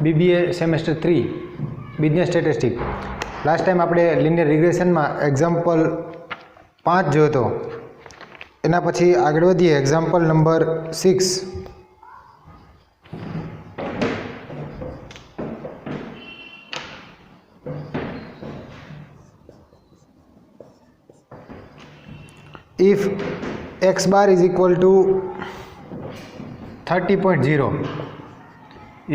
BBA semester 3 business statistic. Last time આપણે linear રિગ્રેશનમાં example 5 જોયો હતો. એના પછી આગળ વધીએ example number 6. If x bar is equal to 30.0,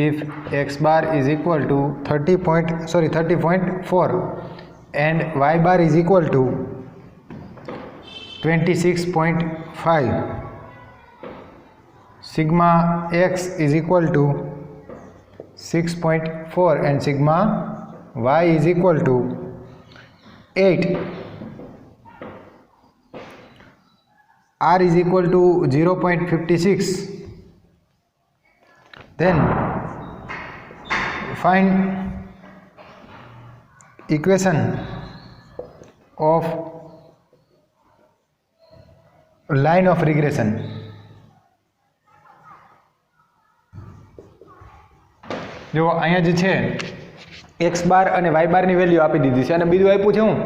if x bar is equal to 30.4 and y bar is equal to 26.5, sigma x is equal to 6.4 and sigma y is equal to 8. R is equal to 0.56. Then find equation of line of regression. જો અહીંયા જે છે x bar અને y બારની value આપી દીધી છે અને બીજું આપ્યું છે હું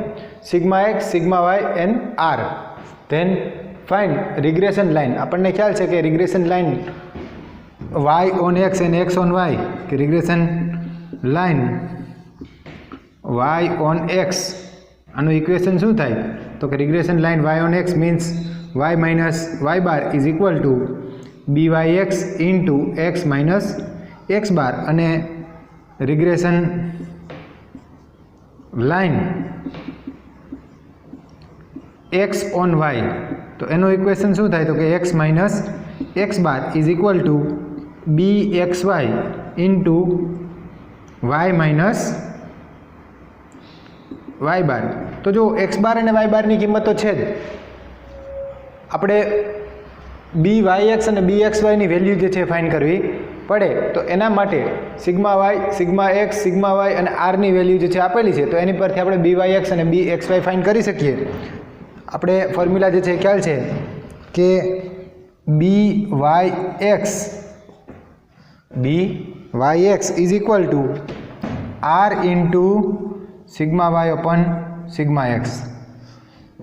sigma x sigma y and r. Then find regression line. આપણને ખ્યાલ છે કે regression line y on x અને x ઓન y, કે regression line y on x આનું ઇક્વેશન શું થાય? તો કે regression line y on x means y minus y bar is equal to byx into x minus x bar. અને regression line x on y, તો એનું equation શું થાય? તો કે x minus x bar is equal two bxy into y minus y બાર. તો જો x bar અને y બારની કિંમત તો છે જ, આપણે byx અને bxyની વેલ્યુ જે છે ફાઇન્ડ કરવી પડે. તો એના માટે sigma y sigma x sigma y અને આરની વેલ્યુ જે છે આપેલી છે, તો એની પરથી આપણે byx અને bxy ફાઇન્ડ કરી શકીએ. આપણે ફોર્મ્યુલા જે છે ખ્યાલ છે કે byx is equal to r into sigma y upon sigma x.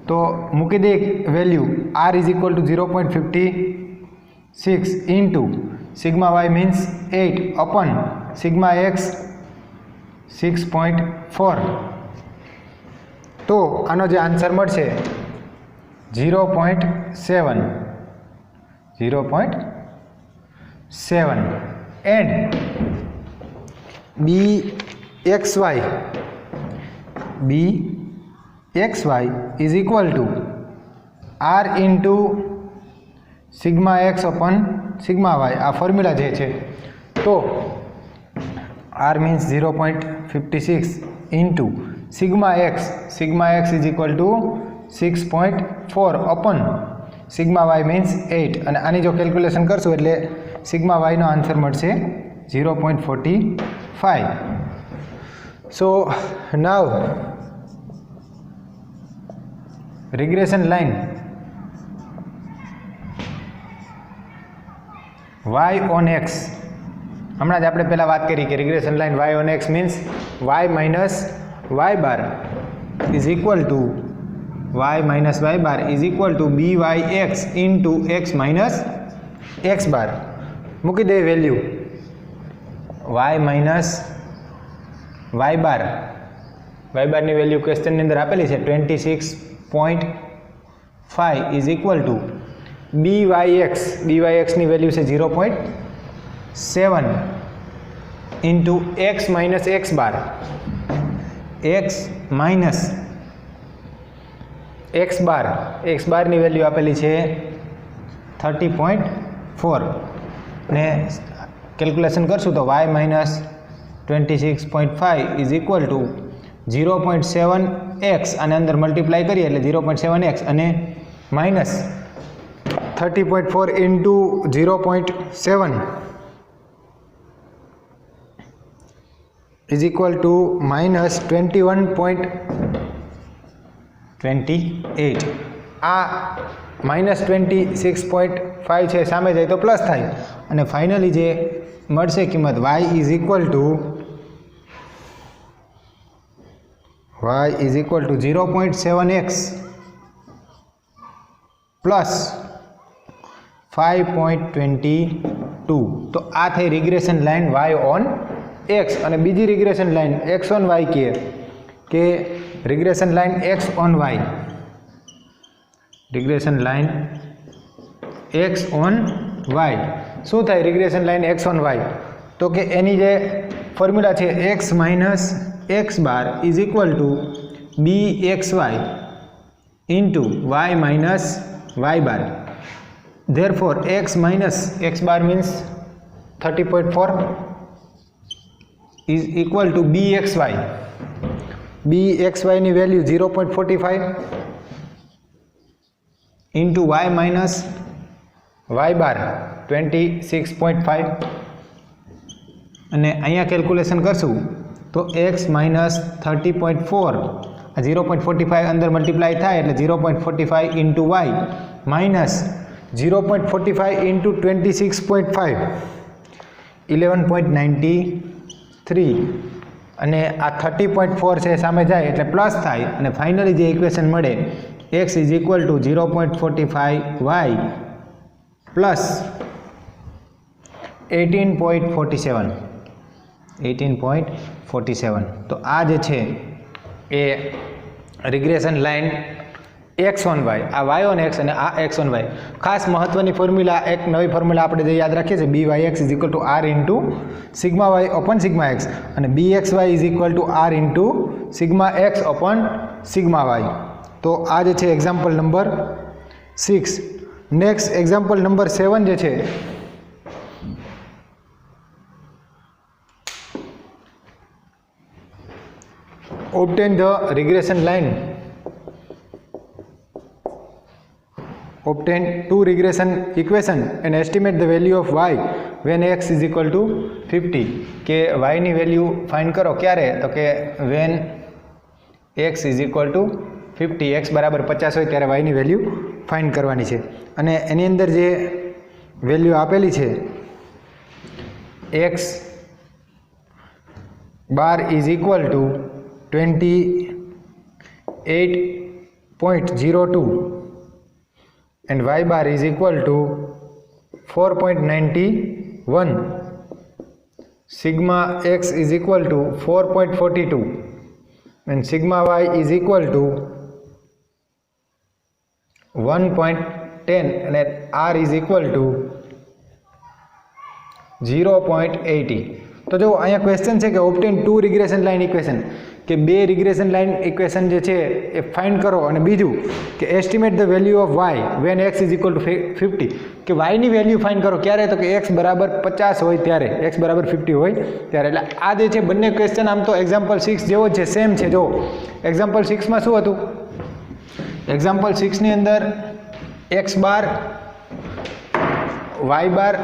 તો મૂકી દે value r is equal to 0.56 into sigma y means 8 upon sigma x 6.4. તો આનો જે આન્સર મળશે 0.7 and bxy is equal to r into sigma x upon sigma y. આ formula જે છે, તો r means 0.56 into sigma x is equal to 6.4 upon sigma y means 8. અને આની જો કેલ્ક્યુલેશન કરશું એટલે સિગ્મા yનો આન્સર મળશે 0.45. So now regression line y on x, હમણાં જ આપણે પહેલાં વાત કરી કે regression line y on x means y minus y bar is equal to y minus y bar is equal to byx into x minus x bar. મૂકી દે value y minus y બારની વેલ્યુ ક્વેશ્ચનની અંદર આપેલી છે 26.5 is equal to byx ની value છે 0.7 into x minus x બાર, x minus x બારની વેલ્યુ આપેલી છે 30.4 ને કેલ્ક્યુલેશન કરશું તો y minus 26.5 is equal two 0.7x અને અંદર મલ્ટીપ્લાય કરીએ એટલે 0.7x અને minus 30.4 into 0.7 is equal to minus 21.28. આ -26.5 છે સામે જાય તો પ્લસ થાય અને ફાઇનલી જે મળશે કિંમત y is equal two 0.7x plus 5.22. તો આ થઈ regression line y on x અને બીજી regression line x on y કે regression line x on y, regression line x on y શું થાય regression line x on y? તો કે એની જે ફોર્મ્યુલા છે x minus x bar is equal two bxy into y minus y bar. Therefore x minus x bar means 30.4 is equal to bxy. bxy ની value 0.45 into y minus y bar 26.5 અને અહીંયા calculation કરશું તો x minus 30.4 0.45 અંદર multiply થાય એટલે 0.45 into y minus 0.45 into 26.5 11.93 અને આ 30.4 છે સામે જાય એટલે પ્લસ થાય અને ફાઇનલી જે ઇક્વેશન મળે x is equal to 0.45y plus 18.47. તો આ જે છે એ regression line x on y, આ y ઓન x અને આ x ઓન y. ખાસ મહત્વની ફોર્મ્યુલા, એક નવી ફોર્મ્યુલા આપણે જે યાદ રાખીએ છીએ byx is equal to r into sigma y open sigma x અને bxy is equal to r into sigma x open sigma y. તો આ જે છે example number 6. Next example number 7 જે છે obtain the regression line, obtain two regression equation and estimate the value of y when x is equal to 50. કે y ની value find કરો ક્યારે? તો કે when x is equal to 50, x બરાબર 50 હોય ત્યારે y ની વેલ્યુ ફાઇન્ડ કરવાની છે અને એની અંદર જે વેલ્યુ આપેલી છે x bar is equal to 28.02 and y bar is equal to 4.91. Sigma x is equal to 4.42 and sigma y is equal to 1.10 and r is equal to 0.80. તો જો અહીંયા ક્વેશ્ચન છે કે ઓબ્ટેન ટુ રિગ્રેશન લાઇન ઇક્વેશન, કે બે regression line equation જે છે એ find કરો અને બીજું કે estimate the value of y when x is equal to 50, કે વાયની વેલ્યુ ફાઇન્ડ કરો ક્યારે? તો કે એક્સ બરાબર 50 હોય ત્યારે, એક્સ બરાબર 50 હોય ત્યારે. એટલે આ જે છે બંને ક્વેશ્ચન આમ તો એક્ઝામ્પલ 6 જેવો જ છે, સેમ છે. જો એક્ઝામ્પલ 6માં શું હતું? એક્ઝામ્પલ 6ની અંદર એક્સ બાર વાય બાર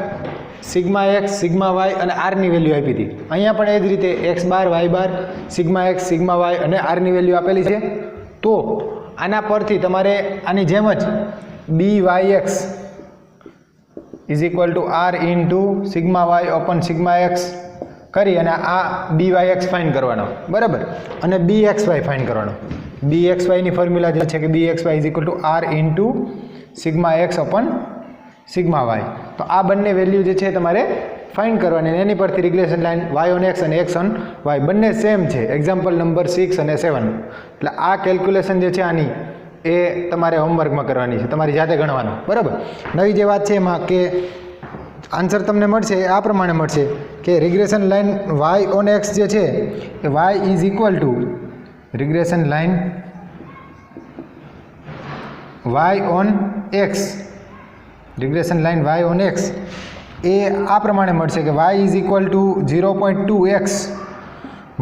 સિગ્મા એક્સ સિગ્મા વાય અને આરની વેલ્યુ આપી હતી. અહીંયા પણ એ જ રીતે એક્સ બાર વાય બાર સિગ્મા એક્સ સિગ્મા વાય અને આરની વેલ્યુ આપેલી છે. તો આના પરથી તમારે આની જેમ જ B Y X is equal to R into sigma Y upon sigma X કરી અને આ બી વાય એક્સ ફાઇન્ડ કરવાનો, બરાબર, અને બી એક્સ વાય ફાઇન્ડ કરવાનો. બી એક્સ વાયની ફોર્મ્યુલા જે છે કે B X Y is equal to R into sigma X upon sigma Y. તો આ બંને વેલ્યુ જે છે તમારે ફાઇન્ડ કરવાની અને એની પરથી regression line Y on x અને એક્સ ઓન વાય બંને સેમ છે, એક્ઝામ્પલ નંબર 6 અને 7. એટલે આ કેલ્ક્યુલેશન જે છે આની એ તમારે હોમવર્કમાં કરવાની છે, તમારી જાતે ગણવાનું, બરાબર. નવી જે વાત છે એમાં કે આન્સર તમને મળશે આ પ્રમાણે મળશે કે regression line Y on X જે છે એ Y is equal to regression line Y on X, regression line Y on X એ આ પ્રમાણે મળશે કે Y is equal to 0.2x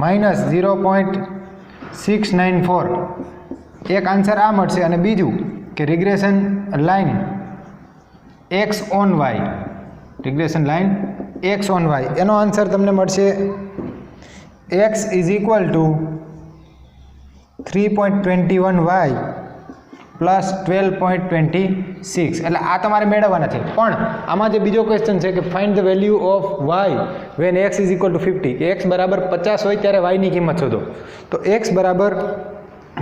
minus 0.694. એક આન્સર આ મળશે અને બીજું કે regression line X on Y, regression line X on Y એનો આન્સર તમને મળશે X is equal to 3.21y plus 12.26 એટલે આ તમારે મેળવવાના છે. પણ આમાં જે બીજો ક્વેશ્ચન છે કે find the value of y when x is equal to 50, કે એક્સ બરાબર 50 હોય ત્યારે વાયની કિંમત શોધો. તો એક્સ બરાબર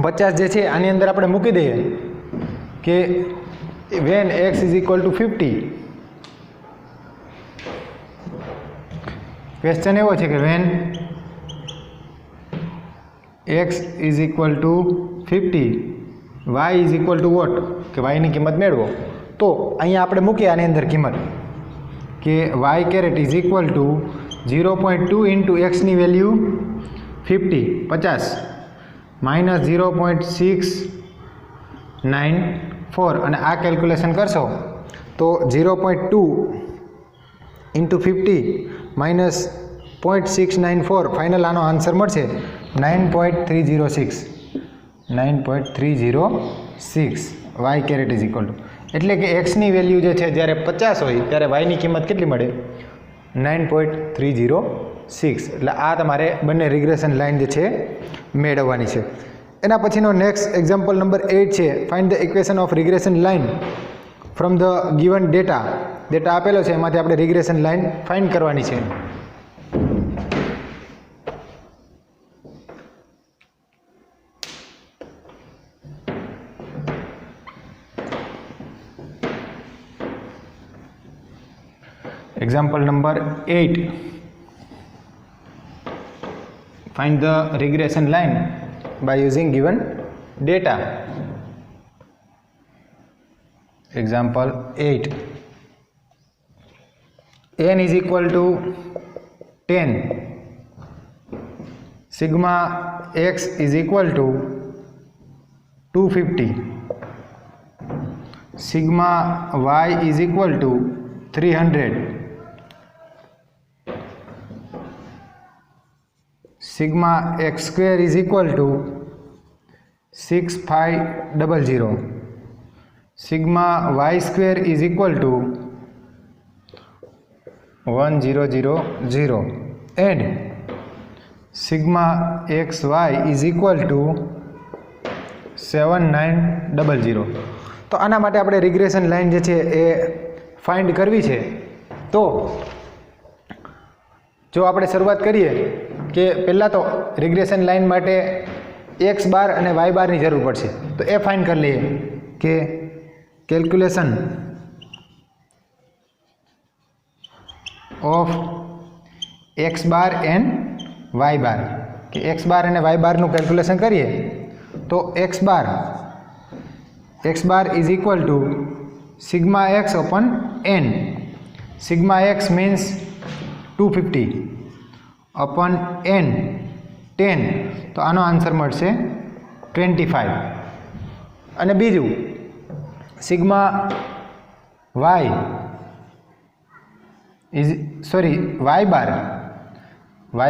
50 જે છે આની અંદર આપણે મૂકી દઈએ કે when x is equal to 50. Question એવો છે કે when x is equal to 50 y is equal to what, કે વાયની કિંમત મેળવો. તો અહીંયા આપણે મૂકીએ આની અંદર કિંમત કે Y caret is equal to 0.2 into એક્સની વેલ્યુ 50 માઇનસ 0.694 અને આ કેલ્ક્યુલેશન કરશો તો 0.2 ઇન્ટુ 50 માઇનસ 0.694 ફાઇનલ આનો આન્સર મળશે 9.306 Y caret is equal to, એટલે કે એક્સની વેલ્યુ જે છે જ્યારે 50 હોય ત્યારે વાયની કિંમત કેટલી મળે 9.306. એટલે આ તમારે બંને રિગ્રેશન લાઇન જે છે મેળવવાની છે. એના પછીનો નેક્સ્ટ એક્ઝામ્પલ નંબર 8 છે find the equation of regression line from the given data આપેલો છે એમાંથી આપણે રિગ્રેશન લાઇન ફાઇન્ડ કરવાની છે. Example number 8. Find the regression line by using given data. Example 8. n is equal to 10. Sigma x is equal to 250. Sigma y is equal to 300. Sigma x square is equal to 6500. Sigma y square is equal to 1000 and sigma xy is equal to 7900. તો આના માટે આપણે regression line જે છે એ find કરવી છે. તો જો આપણે શરૂઆત કરીએ કે પહેલાં તો રિગ્રેશન લાઇન માટે એક્સ બાર અને વાય બારની જરૂર પડશે. તો એ ફાઇન્ડ કરી લઈએ કે calculation of X bar and Y bar, કે એક્સ બાર અને વાય બારનું કેલ્ક્યુલેશન કરીએ તો X bar is equal to sigma X upon N. Sigma X means 250 upon N 10, તો આનો આન્સર મળશે 25. અને બીજું sigma Y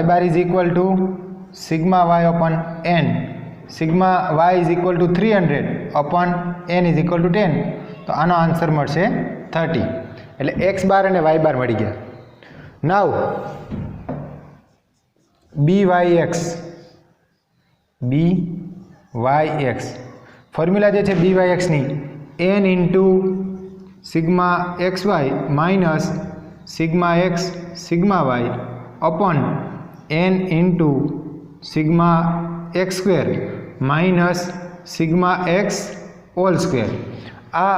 bar is equal to sigma Y upon N. Sigma Y is equal to 300 upon N is equal to 10, તો આનો answer મળશે 30. એટલે x bar અને વાય બાર મળી ગયા. નાવ byx ફોર્મ્યુલા જે છે byx ની n into sigma xy minus sigma x sigma y upon n into sigma x square minus sigma x whole square. આ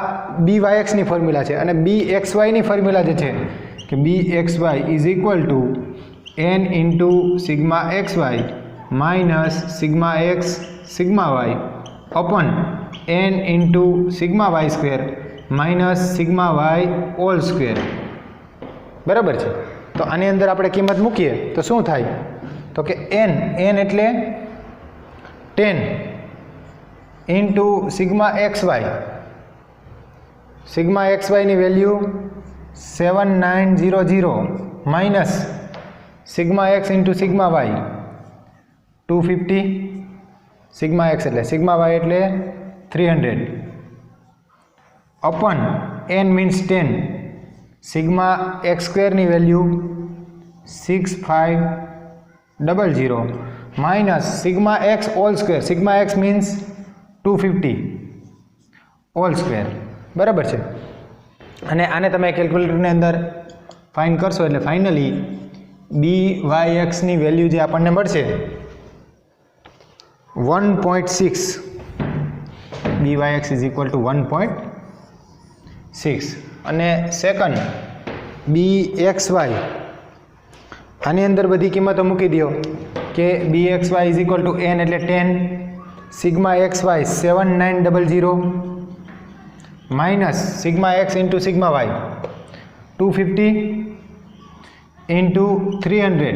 byx ની ફોર્મ્યુલા છે. અને bxy ની ફોર્મ્યુલા જે છે કે bxy is equal two n into sigma xy minus sigma x sigma y upon n into sigma y square minus sigma y hall square. બરાબર છે. તો આની અંદર આપણે કિંમત મૂકીએ તો શું થાય, તો કે n એટલે 10 into sigma xy. Sigma xy ની value 7900 minus sigma x into sigma y 250. Sigma x એટલે સિગ્મા y એટલે 300 upon n means 10. Sigma x સ્ક્વેરની value 6500 minus sigma x whole square. Sigma x means 250 whole square બરાબર છે. અને આને તમે કેલ્ક્યુલેટરની અંદર ફાઇન્ડ કરશો એટલે ફાઇનલી BYXની વેલ્યુ જે આપણને મળશે 1.6. BYX is equal two 1.6. અને સેકન્ડ BXY આની અંદર બધી કિંમતો મૂકી દો કે BXY is equal two n એટલે 10, sigma XY 7900 minus sigma x into sigma y 250 into 300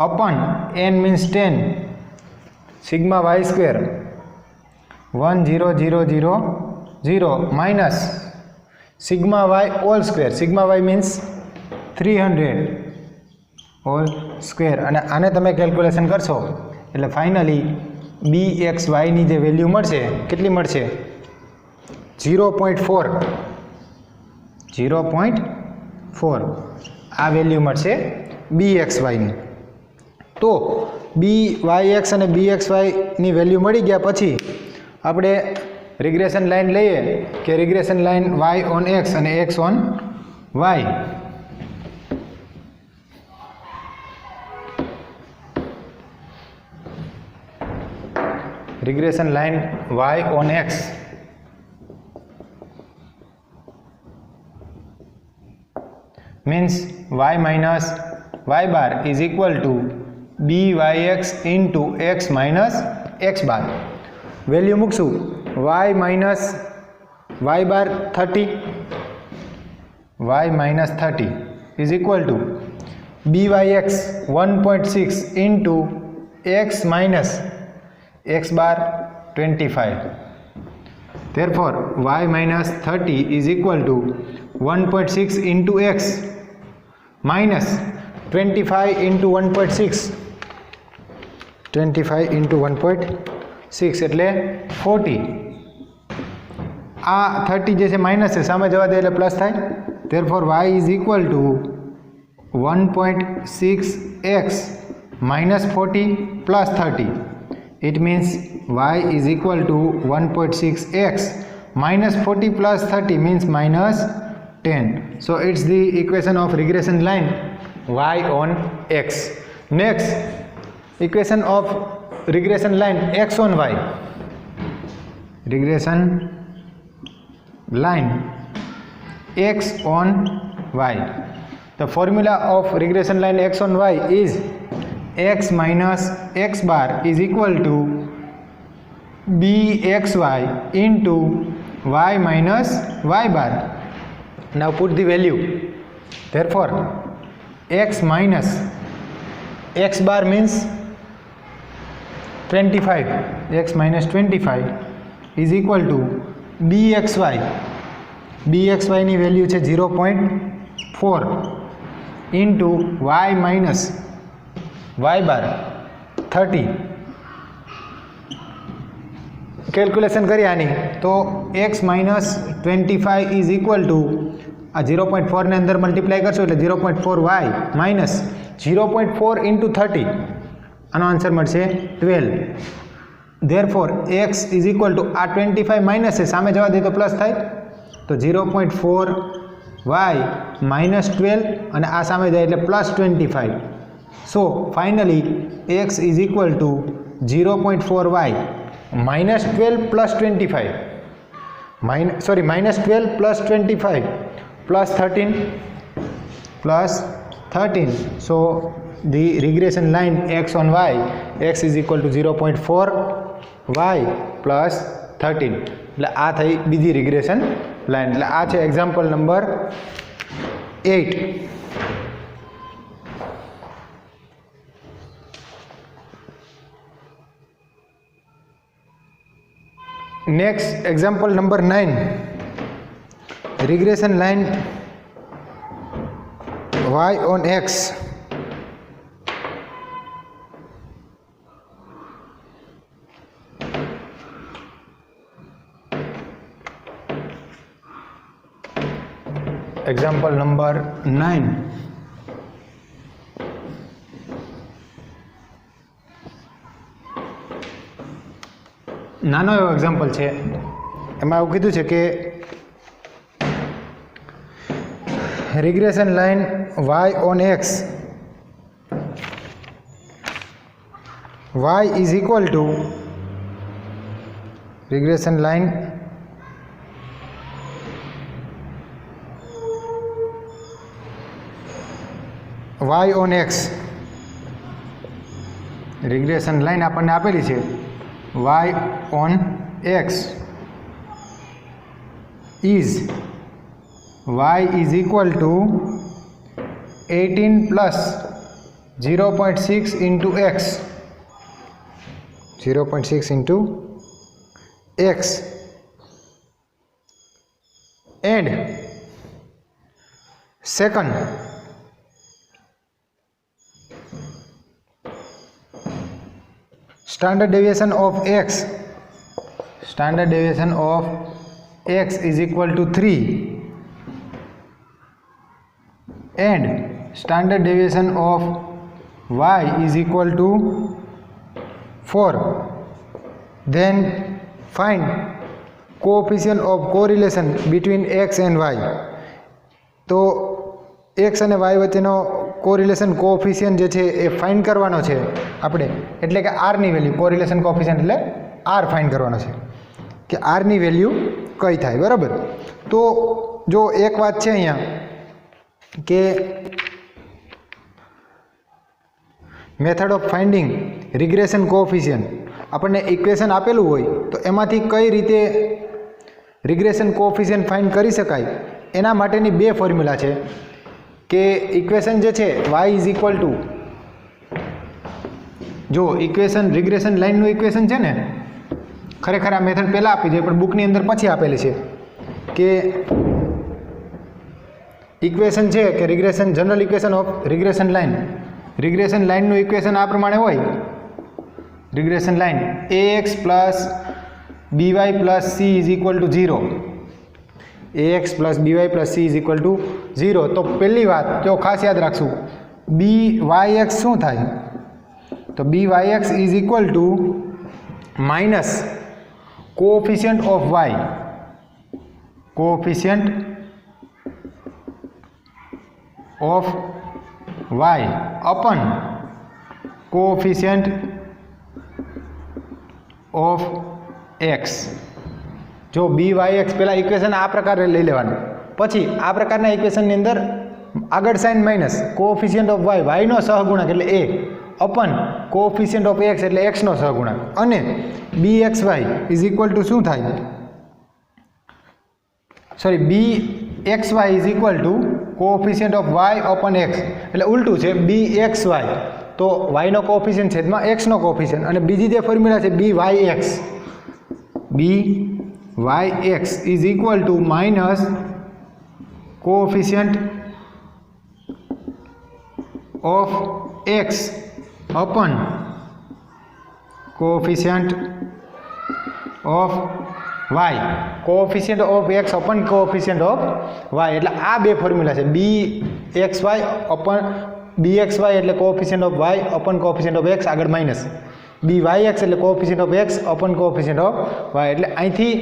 અપન n means 10 sigma y square 10000 minus sigma y hall square, sigma y means 300 whole square. અને આને તમે કેલ્ક્યુલેશન કરશો એટલે ફાઇનલી BXY ની જે value મળશે કેટલી મળશે 0.4 આ વેલ્યુ મળશે BXY ની. તો BYX અને BXY ની વેલ્યુ મળી ગયા પછી આપણે રિગ્રેશન લાઇન લઈએ કે regression line y on x અને x on y. Regression line y on x means y minus y bar is equal to BYX into x minus x bar. Value મૂકશું y minus y bar 30, y minus 30 is equal to BYX 1.6 into x minus x bar 25. Therefore y minus 30 is equal to 1.6 into x minus 25 into 1.6, 25 into 1.6 એટલે 40. આ 30 જે છે minus છે સામે જવા દે એટલે plus થાય. therefore y is equal to 1.6x minus 40 plus 30. it means y is equal to 1.6x minus 40 plus 30 means minus 10. so it's the equation of regression line y on x. next equation of regression line x on y. regression line x on y. the formula of regression line x on y is x minus x bar is equal to BXY into y minus y bar. now put the value. therefore x minus x bar means 25, x minus 25 is equal to BXY. BXY ની value છે 0.4 into y minus y bar 30. Calculation કરીએ આની તો x minus 25 is equal to આ 0.4 ને અંદર multiply કરશો એટલે 0.4y માઇનસ 0.4 into 30 આનો આન્સર મળશે 12. therefore x is equal to આ 25 માઇનસ છે સામે જવા દે તો પ્લસ થાય તો 0.4y minus 12 અને આ સામે જાય એટલે plus 25. so finally x is equal to 0.4y minus 12 plus 25 minus 12 plus 25 plus 13. so the regression line x on y, x is equal to 0.4y plus 13 એટલે આ થઈ બીજી રિગ્રેશન લાઇન. એટલે આ છે example number 8. next example number 9. regression line y on x. example number 9. નાનો એવો example છે એમાં એવું કીધું છે કે regression line y on x y is equal to regression line y on x regression line આપણને આપેલી છે y on x is y is equal to 18 plus 0.6 into x 0.6 into x and second standard deviation of x is equal to 3 and standard deviation of y is equal to 4. Then find coefficient of correlation between x and y. તો x અને y વચ્ચેનો correlation coefficient જે છે એ find કરવાનો છે આપણે, એટલે કે r ની વેલ્યુ, કોરિલેશન કોએફિશિયન્ટ એટલે r ફાઇન્ડ કરવાનો છે કે r ની વેલ્યુ કઈ થાય, બરાબર. તો જો એક વાત છે અહીંયા કે method of finding regression coefficient, આપણને ઇક્વેશન આપેલું હોય તો એમાંથી કઈ રીતે રિગ્રેશન કોએફિશિયન્ટ ફાઇન્ડ કરી શકાય એના માટેની બે ફોર્મ્યુલા છે કે ઇક્વેશન જે છે y ઇઝ ઇક્વલ ટુ, જો ઇક્વેશન રિગ્રેશન લાઇનનું ઇક્વેશન છે ને, ખરેખર આ મેથડ પહેલાં આપી દે પણ બુકની અંદર પછી આપેલી છે કે ઇક્વેશન છે કે regression general equation of regression લાઇનનું ઇક્વેશન આ પ્રમાણે હોય, regression line ax plus by plus c is equal two 0, ax plus by plus c is equal two 0. તો પહેલી વાત જો ખાસ યાદ રાખશું, byx શું થાય, તો byx is equal to minus coefficient of y, coefficient of y upon coefficient of x. જો byx પહેલાં ઇક્વેશન આ પ્રકારે લઈ લેવાનું, પછી આ પ્રકારના ઇક્વેશનની અંદર આગળ sign minus coefficient of y નો સહગુણક એટલે a upon coefficient of x એટલે x નો સહગુણક, અને bxy ઇઝ ઇક્વલ ટુ શું થાય, sorry bxy is equal to coefficient of y upon x, એટલે ઉલટું છે bxy તો y નો કોએફિશિયન્ટ છેદમાં x નો કોએફિશિયન્ટ, અને બીજી જે ફોર્મ્યુલા છે byx is equal to minus coefficient of x upon coefficient of y, coefficient of x upon coefficient of y. એટલે આ બે ફોર્મ્યુલા છે bxy એટલે coefficient of y upon coefficient of x, આગળ માઇનસ byx એટલે coefficient of x upon coefficient of y. એટલે અહીંથી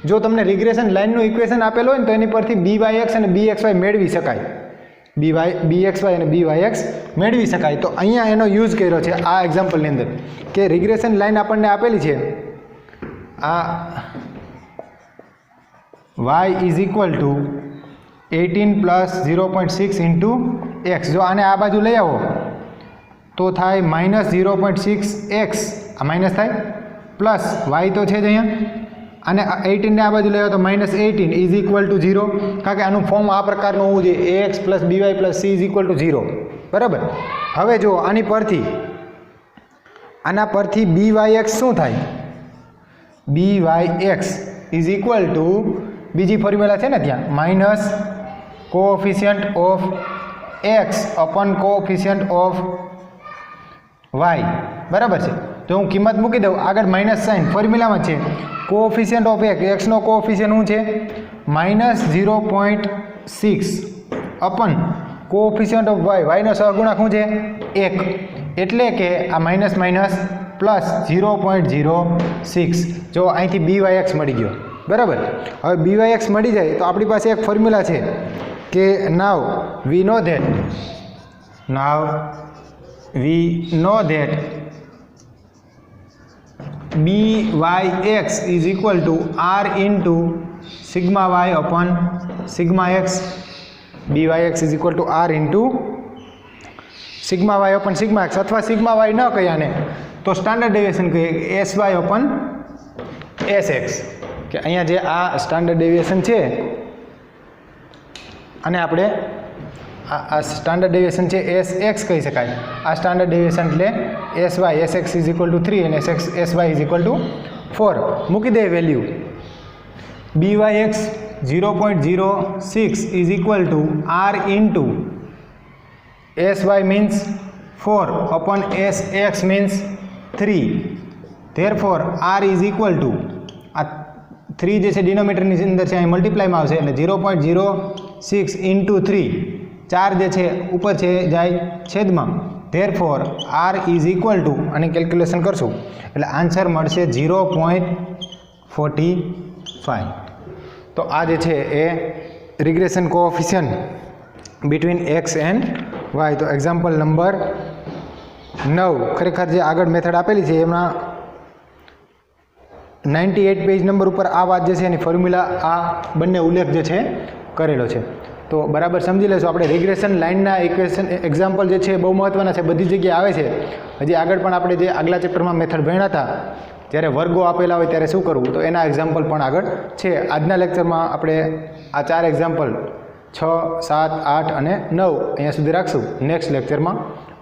જો તમને રિગ્રેશન લાઇનનું ઇક્વેશન આપેલું હોય ને તો એની પરથી byx અને bxy મેળવી શકાય, bxy અને byx મેળવી શકાય. તો અહીંયા એનો યુઝ કર્યો છે આ એક્ઝામ્પલની અંદર કે રિગ્રેશન લાઇન આપણને આપેલી છે, આ y is equal two 18 plus 0.6 into x. જો આને આ બાજુ લઈ આવો તો થાય માઇનસ 0.6x, આ માઇનસ થાય, પ્લસ y તો છે જ અહીંયા, અને 18 ને આ બાજુ લઈ આવો તો માઇનસ 18 ઇઝ ઇક્વલ ટુ 0, કારણ કે આનું ફોર્મ આ પ્રકારનું હોવું જોઈએ, ax plus by plus c is equal two 0, બરાબર. હવે જો આના પરથી byx શું થાય, byx ઇઝ ઇક્વલ ટુ બીજી ફોર્મ્યુલા છે ને ત્યાં minus coefficient of x upon coefficient of y, બરાબર છે. તો હું કિંમત મૂકી દઉં, આગળ માઇનસ સાઇન ફોર્મ્યુલામાં છે, કોએફિશિયન્ટ ઓફ x નો કોએફિશિયન્ટ શું છે minus 0.6 upon coefficient of y નો સહગુણક શું છે 1, એટલે કે આ માઇનસ માઇનસ પ્લસ 0.06. જો અહીંથી byx મળી ગયો, બરાબર. હવે બીવાય એક્સ મળી જાય તો આપણી પાસે એક ફોર્મ્યુલા છે કે નાવ વી know that BYX is equal to R into sigma Y upon sigma X. BYX is equal to R into sigma Y upon sigma X અથવા sigma Y ન કહીએ આને તો સ્ટાન્ડર્ડ ડેવિએશન કહીએ SY upon SX. કે અહીંયા જે આ સ્ટાન્ડર્ડ ડેવિએશન છે અને આપણે આ સ્ટાન્ડર્ડ ડેવિએશન છે SX કહી શકાય. આ સ્ટાન્ડર્ડ ડેવિએશન એટલે SY SX is equal to 3 અને SY ઇઝ ઇક્વલ ટુ 4. મૂકી દે value. BYX 0.06 is equal to R ઇન્ટુ SY means 4 upon SX means 3. Therefore R is equal to આ 3 જે છે ડિનોમિનેટરની અંદર છે અહીં મલ્ટીપ્લાયમાં આવશે એટલે 0.06 ઇન્ટુ 3. 4 જે છે ઉપર છે જાય છેદમાં. Therefore R is equal to અને કેલ્ક્યુલેશન કરશું એટલે આન્સર મળશે 0.45. તો આ જે છે એ regression coefficient between X and Y. તો એક્ઝામ્પલ નંબર 9 ખરેખર જે આગળ મેથડ આપેલી છે એમાં 98 પેજ નંબર ઉપર આ વાત જે છે એની ફોર્મ્યુલા આ બંને ઉલ્લેખ જે છે કરેલો છે. તો બરાબર સમજી લેશો. આપણે રિગ્રેશન લાઇનના ઇક્વેશન એક્ઝામ્પલ જે છે બહુ મહત્ત્વના છે, બધી જગ્યાએ આવે છે. હજી આગળ પણ આપણે જે આગલા ચેપ્ટરમાં મેથડ ભણ્યા હતા જ્યારે વર્ગો આપેલા હોય ત્યારે શું કરવું તો એના એક્ઝામ્પલ પણ આગળ છે. આજના લેક્ચરમાં આપણે આ 4 એક્ઝામ્પલ 6, 7, 8 અને 9 અહીંયા સુધી રાખશું. નેક્સ્ટ લેક્ચરમાં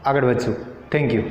આગળ વધશું. Thank you.